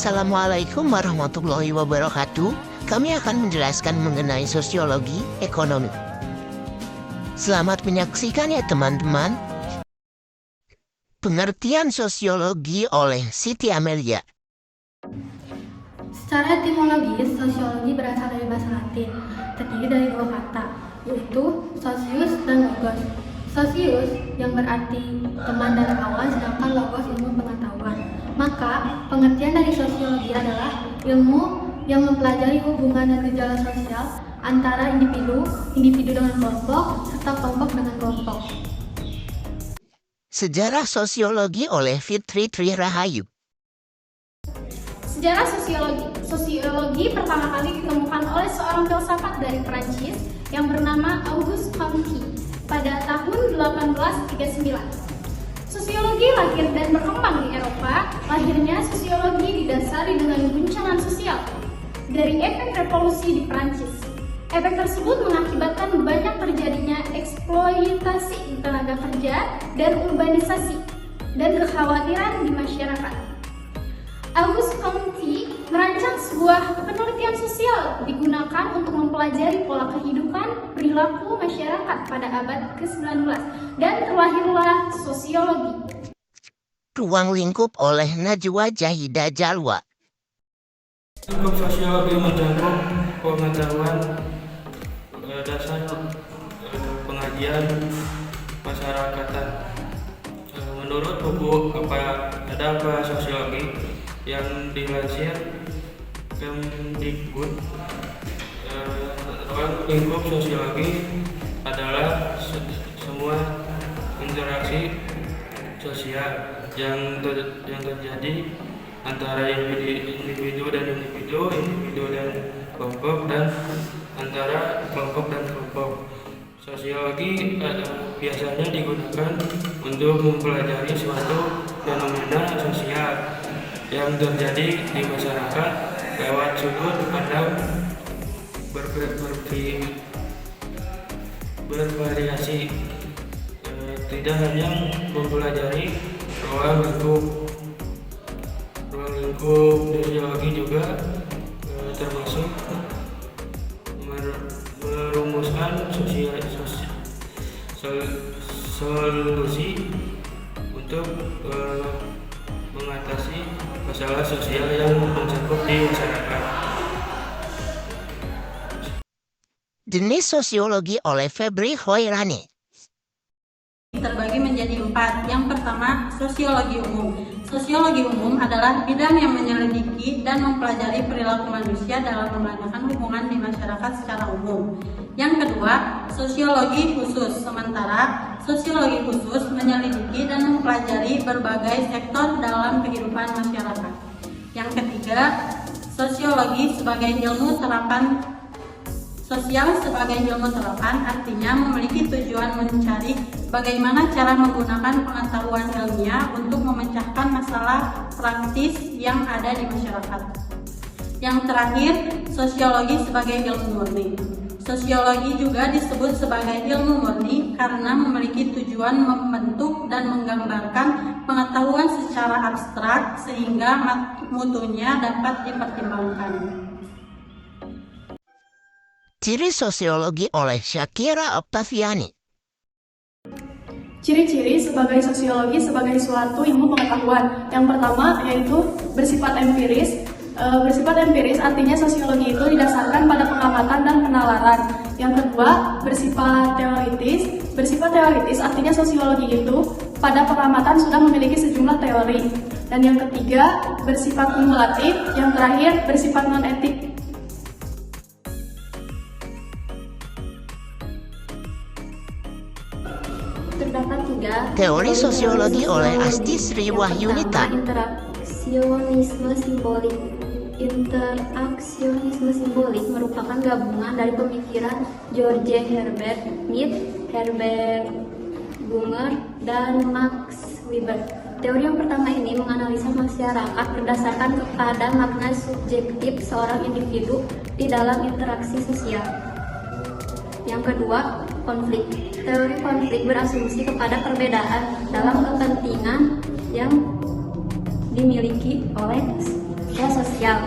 Assalamualaikum warahmatullahi wabarakatuh. Kami akan menjelaskan mengenai sosiologi ekonomi. Selamat menyaksikan ya teman-teman. Pengertian sosiologi oleh Siti Amelia. Secara etimologis, sosiologi berasal dari bahasa Latin, terdiri dari dua kata, yaitu socius dan logos. Socius yang berarti teman dan kawan, sedangkan logos ilmu pengetahuan. Maka, pengertian dari sosiologi adalah ilmu yang mempelajari hubungan dan gejala sosial antara individu dengan kelompok, serta kelompok dengan kelompok. Sejarah sosiologi oleh Fitri Tri Rahayu. Sejarah sosiologi. Sosiologi pertama kali ditemukan oleh seorang filsafat dari Prancis yang bernama Auguste Comte pada tahun 1839. Sosiologi lahir dan berkembang di Eropa. Lahirnya sosiologi didasari dengan guncangan sosial dari efek revolusi di Prancis. Efek tersebut mengakibatkan banyak terjadinya eksploitasi tenaga kerja dan urbanisasi dan kekhawatiran di masyarakat. Auguste Comte merancang sebuah penelitian sosial digunakan untuk mempelajari pola kehidupan perilaku masyarakat pada abad ke-19 dan terlahirlah sosiologi. Ruang lingkup oleh Najwa Jahida Jalwa. Lingkup sosiologi mencakup pengetahuan dasar pengajian masyarakatan. Menurut buku ada apa sosiologi yang dilansir Kemdikbud, ruang lingkup sosiologi adalah semua interaksi sosial yang terjadi antara individu dan individu dan kelompok, dan antara kelompok dan kelompok. Sosiologi biasanya digunakan untuk mempelajari suatu fenomena sosial yang terjadi di masyarakat lewat sudut pandang bervariasi. Tidak hanya mempelajari ruang lingkup sosiologi juga termasuk merumuskan solusi untuk mengatasi masalah sosial yang mencakup di masyarakat. Jenis sosiologi oleh Febri Hoirani. Terbagi menjadi 4. Yang pertama, sosiologi umum. Sosiologi umum adalah bidang yang menyelidiki dan mempelajari perilaku manusia dalam mengadakan hubungan di masyarakat secara umum. Yang kedua, sosiologi khusus. Sementara sosiologi khusus menyelidiki dan mempelajari berbagai sektor dalam kehidupan masyarakat. Yang ketiga, sosiologi sebagai ilmu terapan. Sosial sebagai ilmu terapan artinya memiliki tujuan mencari bagaimana cara menggunakan pengetahuan ilmiah untuk memecahkan masalah praktis yang ada di masyarakat. Yang terakhir, sosiologi sebagai ilmu murni. Sosiologi juga disebut sebagai ilmu murni karena memiliki tujuan membentuk dan menggambarkan pengetahuan secara abstrak sehingga mutunya dapat dipertimbangkan. Ciri sosiologi oleh Syakira Octaviani. Ciri-ciri sebagai sosiologi sebagai suatu ilmu pengetahuan. Yang pertama yaitu bersifat empiris. Bersifat empiris artinya sosiologi itu didasarkan pada pengamatan dan penalaran. Yang kedua, bersifat teoritis. Bersifat teoritis artinya sosiologi itu pada pengamatan sudah memiliki sejumlah teori. Dan yang ketiga, bersifat kumulatif. Yang terakhir, bersifat non-etik. Terdapat 3 Teori sosiologi oleh Asti Sri Wahyunita. Interaksionisme simbolik. Interaksionisme simbolik merupakan gabungan dari pemikiran George Herbert Mead, Herbert Bunger, dan Max Weber. Teori yang pertama ini menganalisa masyarakat berdasarkan kepada makna subjektif seorang individu di dalam interaksi sosial. Yang kedua, konflik. Teori konflik berasumsi kepada perbedaan dalam kepentingan yang dimiliki oleh manusia sosial,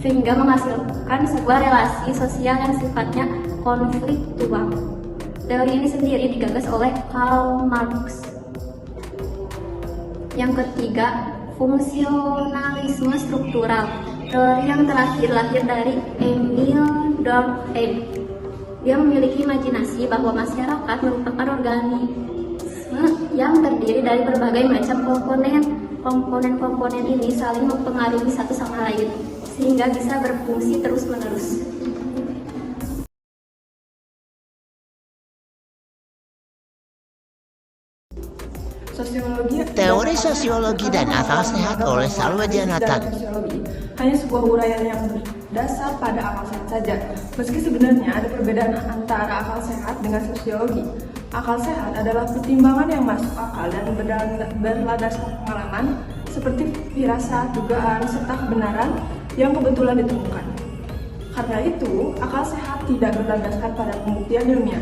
sehingga menghasilkan sebuah relasi sosial yang sifatnya konfliktual. Teori ini sendiri digagas oleh Karl Marx. Yang ketiga, fungsionalisme struktural. Teori yang terakhir lahir dari Emil Durkheim. Dia memiliki imajinasi bahwa masyarakat merupakan organisme yang terdiri dari berbagai macam komponen. Komponen-komponen ini saling mempengaruhi satu sama lain, sehingga bisa berfungsi terus-menerus. Teori sosiologi dan akal sehat oleh Salwa Janatan. Sosiologi hanya sebuah uraian yang berdasar pada akal sehat saja. Meski sebenarnya ada perbedaan antara akal sehat dengan sosiologi. Akal sehat adalah pertimbangan yang masuk akal dan berlandaskan pengalaman seperti firasat, dugaan, serta kebenaran yang kebetulan ditemukan. Karena itu, akal sehat tidak berlandaskan pada pembuktian ilmiah.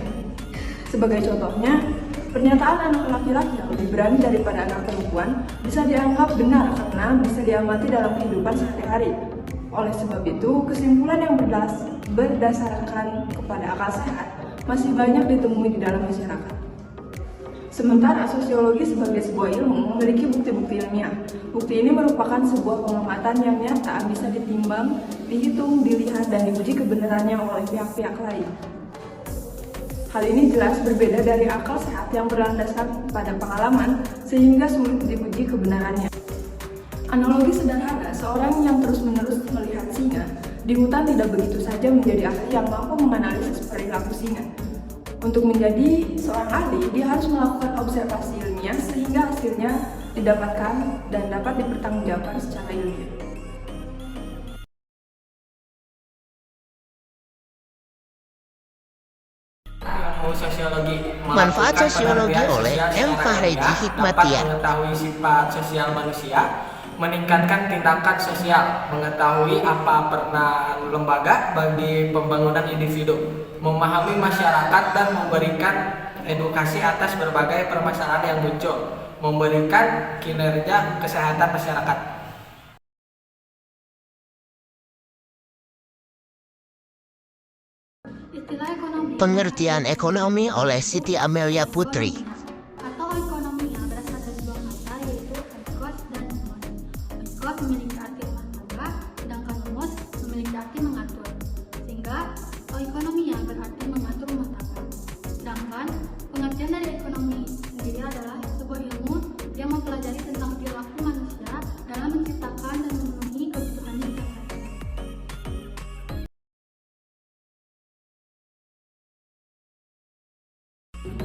Sebagai contohnya, pernyataan anak laki-laki yang lebih berani daripada anak perempuan bisa dianggap benar karena bisa diamati dalam kehidupan sehari-hari. Oleh sebab itu, kesimpulan yang berdasarkan kepada akal sehat masih banyak ditemui di dalam masyarakat. Sementara sosiologi sebagai sebuah ilmu memiliki bukti-bukti ilmiah. Bukti ini merupakan sebuah pengamatan yang nyata, bisa ditimbang, dihitung, dilihat, dan diuji kebenarannya oleh pihak-pihak lain. Hal ini jelas berbeda dari akal sehat yang berlandaskan pada pengalaman, sehingga sulit diuji kebenarannya. Analogi sederhana, seorang yang terus-menerus melihat singa di hutan tidak begitu saja menjadi ahli yang mampu menganalisis perilaku singa. Untuk menjadi seorang ahli, dia harus melakukan observasi ilmiah sehingga hasilnya didapatkan dan dapat dipertanggungjawabkan secara ilmiah. Manfaat sosiologi oleh M. Fahreji Hikmatian. Mengetahui sifat sosial manusia, meningkatkan tindakan sosial, mengetahui apa peran lembaga bagi pembangunan individu, memahami masyarakat dan memberikan edukasi atas berbagai permasalahan yang muncul, memberikan kinerja kesehatan masyarakat. Istilah ekonomi Pengertian ekonomi oleh Siti Amelia Putri. atau ekonomi yang berasal dari dua kata, yaitu ekos dan umos. Ekos memiliki arti rumah tangga, sedangkan umos memiliki arti mengatur. Sehingga ekonomi yang berarti mengatur rumah tangga. Sedangkan pengertian dari ekonomi sendiri adalah sebuah ilmu yang mempelajari tentang perilaku manusia dalam menciptakan dan memenuhi kebutuhan hidup.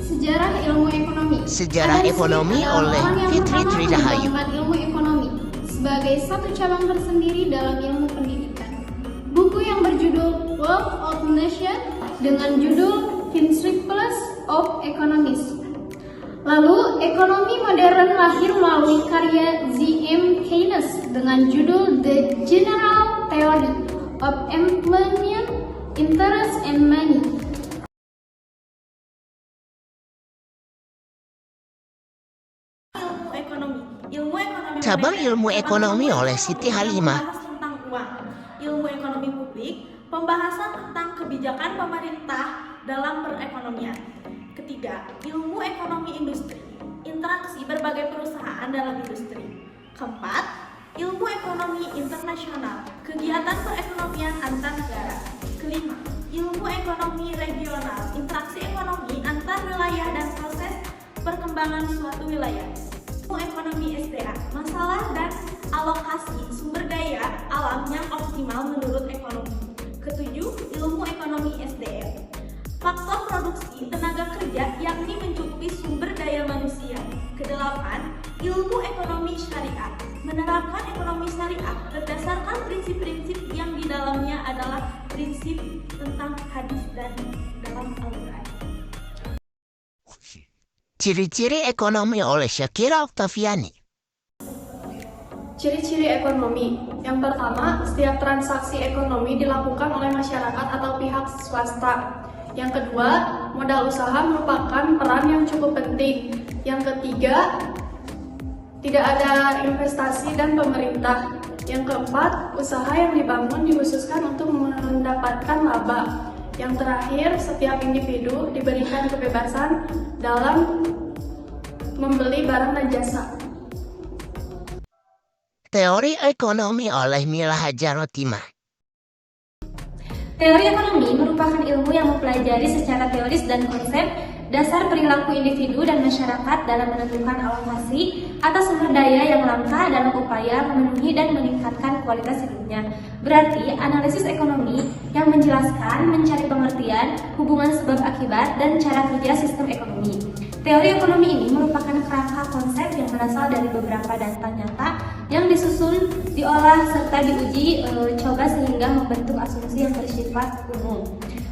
Sejarah ilmu ekonomi. Sejarah Ada ekonomi Smith adalah oleh orang yang Fitri pertama Tridahayu. mengembangkan ilmu ekonomi sebagai satu cabang tersendiri dalam ilmu pendidikan. Buku yang berjudul Wealth of Nations dengan judul Principles of Economics. Lalu, ekonomi modern lahir melalui karya Z.M. Keynes dengan judul The General Theory of Employment, Interest and Money. Cabang ilmu ekonomi oleh Siti Halimah. Membahas tentang uang. Ilmu ekonomi publik, pembahasan tentang kebijakan pemerintah dalam perekonomian. Ketiga, ilmu ekonomi industri, interaksi berbagai perusahaan dalam industri. Keempat, ilmu ekonomi internasional, kegiatan perekonomian antar negara. Kelima, ilmu ekonomi regional, interaksi ekonomi antar wilayah dan proses perkembangan suatu wilayah. Ilmu ekonomi SDA, masalah dan alokasi sumber daya alam yang optimal menurut ekonomi. Ketujuh, ilmu ekonomi SDM, faktor produksi tenaga kerja yakni mencukupi sumber daya manusia. Kedelapan, ilmu ekonomi syariah, menerapkan ekonomi syariah berdasarkan prinsip-prinsip yang di dalamnya adalah prinsip tentang hadis dan dalam Al-Quran. Ciri-ciri ekonomi oleh Syakira Oktaviani. Ciri-ciri ekonomi. Yang pertama, setiap transaksi ekonomi dilakukan oleh masyarakat atau pihak swasta. Yang kedua, modal usaha merupakan peran yang cukup penting. Yang ketiga, tidak ada investasi dan pemerintah. Yang keempat, usaha yang dibangun dikhususkan untuk mendapatkan laba. Yang terakhir, setiap individu diberikan kebebasan dalam membeli barang dan jasa. Teori ekonomi oleh Mila Hajarotimah. Teori ekonomi merupakan ilmu yang mempelajari secara teoris dan konsep dasar perilaku individu dan masyarakat dalam menentukan alokasi atas sumber daya yang langka dalam upaya memenuhi dan meningkatkan kualitas hidupnya. Berarti, analisis ekonomi yang menjelaskan, mencari pengertian, hubungan sebab akibat, dan cara kerja sistem ekonomi. Teori ekonomi ini merupakan kerangka konsep yang berasal dari beberapa data nyata yang disusun, diolah, serta diuji coba sehingga membentuk asumsi yang bersifat umum.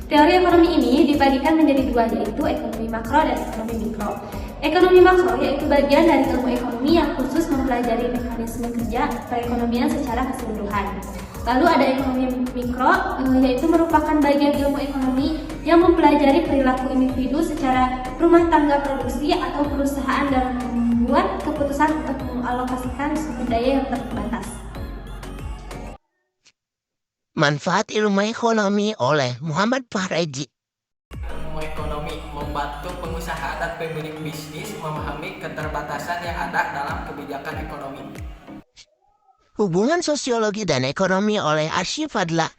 Teori ekonomi ini dibagikan menjadi dua, yaitu ekonomi makro dan ekonomi mikro. Ekonomi makro yaitu bagian dari ilmu ekonomi yang khusus mempelajari mekanisme kerja perekonomian secara keseluruhan. Lalu ada ekonomi mikro, yaitu merupakan bagian ilmu ekonomi yang mempelajari perilaku individu secara rumah tangga produksi atau perusahaan dalam membuat keputusan untuk mengalokasikan sumber daya yang terbatas. Manfaat ilmu ekonomi oleh Muhammad Fahreji. Ilmu ekonomi membantu pengusaha dan pemilik bisnis memahami keterbatasan yang ada dalam kebijakan ekonomi. Hubungan sosiologi dan ekonomi oleh Arsy Fadla.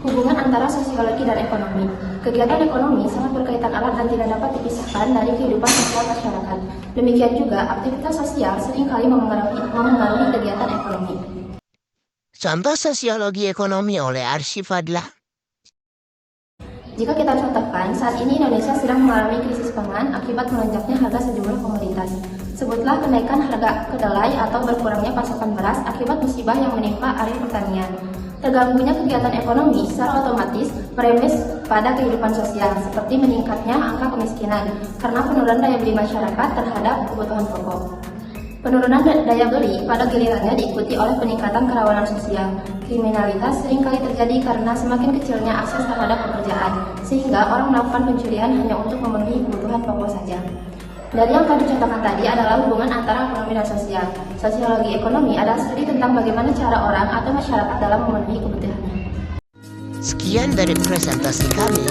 Hubungan antara sosiologi dan ekonomi. Kegiatan ekonomi sangat berkaitan erat dan tidak dapat dipisahkan dari kehidupan sosial masyarakat. Demikian juga, aktivitas sosial seringkali memengaruhi kegiatan ekonomi. Contoh sosiologi ekonomi oleh Arsy Fadla. Jika kita contohkan, saat ini Indonesia sedang mengalami krisis pangan akibat melonjaknya harga sejumlah komoditas. Sebutlah kenaikan harga kedelai atau berkurangnya pasokan beras akibat musibah yang menimpa area pertanian. Terganggunya kegiatan ekonomi secara otomatis merembes pada kehidupan sosial, seperti meningkatnya angka kemiskinan karena penurunan daya beli masyarakat terhadap kebutuhan pokok. Penurunan daya beli pada gilirannya diikuti oleh peningkatan kerawanan sosial. Kriminalitas seringkali terjadi karena semakin kecilnya akses terhadap pekerjaan, sehingga orang melakukan pencurian hanya untuk memenuhi kebutuhan pokok saja. Dari yang tadi dicontohkan tadi adalah hubungan antara ekonomi dan sosial. Sosiologi ekonomi adalah studi tentang bagaimana cara orang atau masyarakat dalam memenuhi kebutuhannya. Sekian dari presentasi kami.